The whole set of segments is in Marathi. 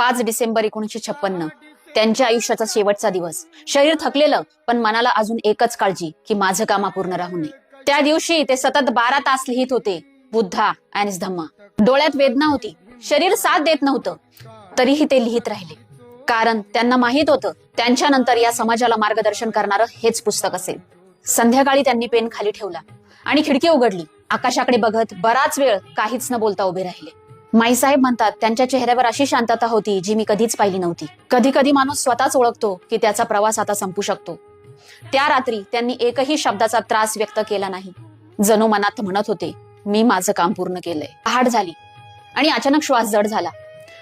5 डिसेंबर 1956 त्यांच्या आयुष्याचा शेवटचा दिवस. शरीर थकलेलं, पण मनाला अजून एकच काळजी की माझं काम अपूर्ण राहू नये. त्या दिवशी ते सतत 12 तास लिहित होते, बुद्धा अँड धम्मा. डोळ्यात वेदना होती, शरीर साथ देत नव्हतं, तरीही ते लिहित राहिले. कारण त्यांना माहित होतं, त्यांच्यानंतर या समाजाला मार्गदर्शन करणारं हेच पुस्तक असेल. संध्याकाळी त्यांनी पेन खाली ठेवला आणि खिडकी उघडली. आकाशाकडे बघत बराच वेळ काहीच न बोलता उभे राहिले. माईसाहेब म्हणतात, त्यांच्या चेहऱ्यावर अशी शांतता होती जी मी कधीच पाहिली नव्हती. कधी कधी माणूस स्वतःच ओळखतो की त्याचा प्रवास आता संपू शकतो. त्या रात्री त्यांनी एकही शब्दाचा त्रास व्यक्त केला नाही. जणू मनात म्हणत होते, मी माझं काम पूर्ण केलंय. पहाट झाली आणि अचानक श्वास जड झाला.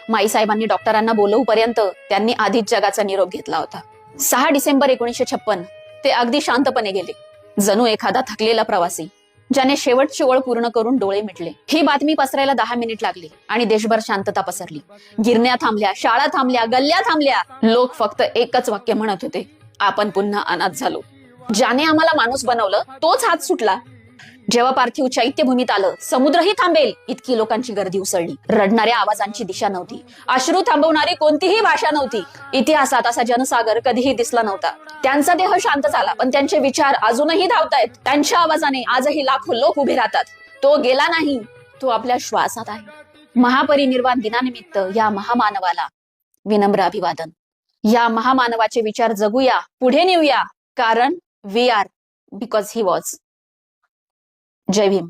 माईसाहेबांनी डॉक्टरांना बोलवूपर्यंत त्यांनी आधीच जगाचा निरोप घेतला होता. 6 डिसेंबर 1956 ते अगदी शांतपणे गेले, जणू एखादा थकलेला प्रवासी ज्याने शेवटची ओळ पूर्ण करून डोळे मिटले. ही बातमी पसरायला 10 मिनिट लागली आणि देशभर शांतता पसरली. गिरण्या थांबल्या, शाळा थांबल्या, गल्ल्या थांबल्या. लोक फक्त एकच वाक्य म्हणत होते, आपण पुन्हा अनाथ झालो. ज्याने आम्हाला माणूस बनवलं तोच हात सुटला. जेव्हा पार्थिव चैत्यभूमीत आलं, समुद्रही थांबेल इतकी लोकांची गर्दी उसळली. रडणाऱ्या आवाजांची दिशा नव्हती, अश्रू थांबवणारी कोणतीही भाषा नव्हती. इतिहासात असा जनसागर कधीही दिसला नव्हता. त्यांचा देह शांत झाला, पण त्यांचे विचार अजूनही धावतायत. त्यांच्या आवाजाने आजही लाखो लोक उभे राहतात. तो गेला नाही, तो आपल्या श्वासात आहे. महापरिनिर्वाण दिनानिमित्त या महामानवाला विनम्र अभिवादन. या महामानवाचे विचार जगूया, पुढे नेऊया, कारण we are because he was. जय भीम.